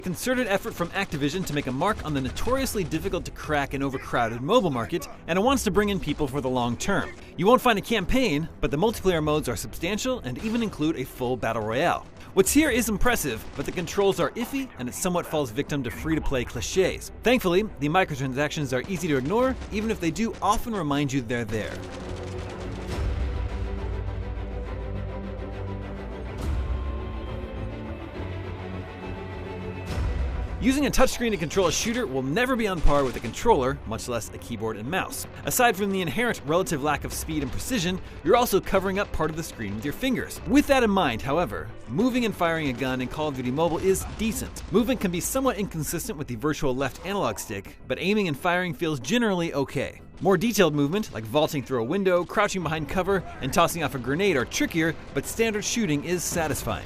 Concerted effort from Activision to make a mark on the notoriously difficult to crack and overcrowded mobile market, and it wants to bring in people for the long term. You won't find a campaign, but the multiplayer modes are substantial and even include a full battle royale. What's here is impressive, but the controls are iffy and it somewhat falls victim to free-to-play cliches. Thankfully, the microtransactions are easy to ignore, even if they do often remind you they're there. Using a touchscreen to control a shooter will never be on par with a controller, much less a keyboard and mouse. Aside from the inherent relative lack of speed and precision, you're also covering up part of the screen with your fingers. With that in mind, however, moving and firing a gun in Call of Duty Mobile is decent. Movement can be somewhat inconsistent with the virtual left analog stick, but aiming and firing feels generally okay. More detailed movement, like vaulting through a window, crouching behind cover, and tossing off a grenade are trickier, but standard shooting is satisfying.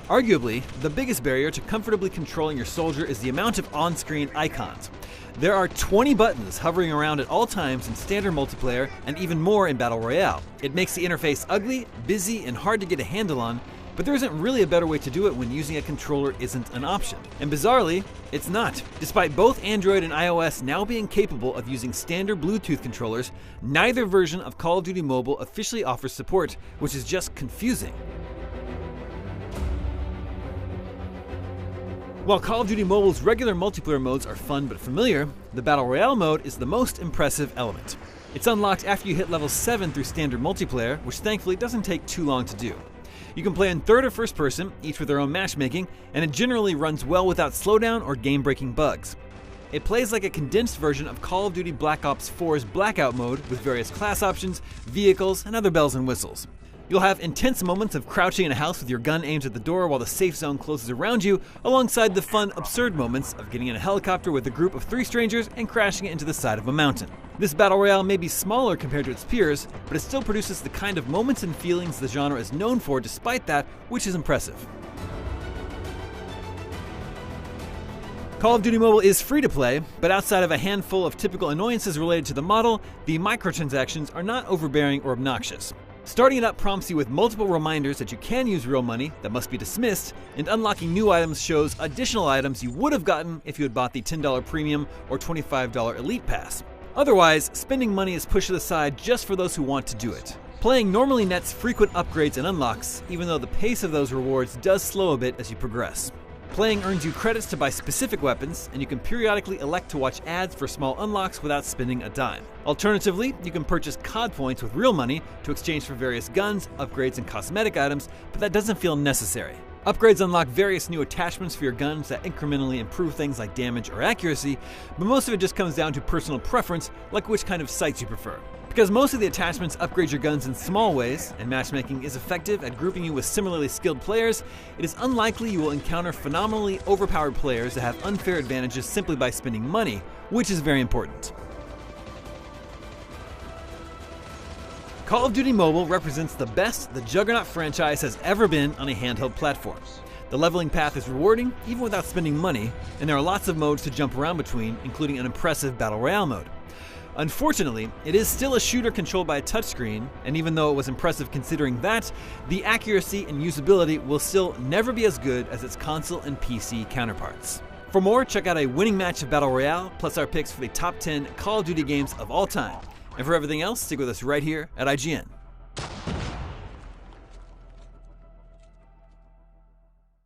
Arguably, the biggest barrier to comfortably controlling your soldier is the amount of on-screen icons. There are 20 buttons hovering around at all times in standard multiplayer and even more in Battle Royale. It makes the interface ugly, busy, and hard to get a handle on, but there isn't really a better way to do it when using a controller isn't an option. And bizarrely, it's not. Despite both Android and iOS now being capable of using standard Bluetooth controllers, neither version of Call of Duty Mobile officially offers support, which is just confusing. While Call of Duty Mobile's regular multiplayer modes are fun but familiar, the Battle Royale mode is the most impressive element. It's unlocked after you hit level 7 through standard multiplayer, which thankfully doesn't take too long to do. You can play in third or first person, each with their own matchmaking, and it generally runs well without slowdown or game-breaking bugs. It plays like a condensed version of Call of Duty Black Ops 4's Blackout mode with various class options, vehicles, and other bells and whistles. You'll have intense moments of crouching in a house with your gun aimed at the door while the safe zone closes around you, alongside the fun, absurd moments of getting in a helicopter with a group of 3 strangers and crashing it into the side of a mountain. This battle royale may be smaller compared to its peers, but it still produces the kind of moments and feelings the genre is known for despite that, which is impressive. Call of Duty Mobile is free to play, but outside of a handful of typical annoyances related to the model, the microtransactions are not overbearing or obnoxious. Starting it up prompts you with multiple reminders that you can use real money that must be dismissed, and unlocking new items shows additional items you would have gotten if you had bought the $10 Premium or $25 Elite Pass. Otherwise, spending money is pushed aside just for those who want to do it. Playing normally nets frequent upgrades and unlocks, even though the pace of those rewards does slow a bit as you progress. Playing earns you credits to buy specific weapons, and you can periodically elect to watch ads for small unlocks without spending a dime. Alternatively, you can purchase COD points with real money to exchange for various guns, upgrades, and cosmetic items, but that doesn't feel necessary. Upgrades unlock various new attachments for your guns that incrementally improve things like damage or accuracy, but most of it just comes down to personal preference, like which kind of sights you prefer. Because most of the attachments upgrade your guns in small ways, and matchmaking is effective at grouping you with similarly skilled players, it is unlikely you will encounter phenomenally overpowered players that have unfair advantages simply by spending money, which is very important. Call of Duty Mobile represents the best the Juggernaut franchise has ever been on a handheld platform. The leveling path is rewarding, even without spending money, and there are lots of modes to jump around between, including an impressive Battle Royale mode. Unfortunately, it is still a shooter controlled by a touchscreen, and even though it was impressive considering that, the accuracy and usability will still never be as good as its console and PC counterparts. For more, check out a winning match of Battle Royale, plus our picks for the top 10 Call of Duty games of all time. And for everything else, stick with us right here at IGN.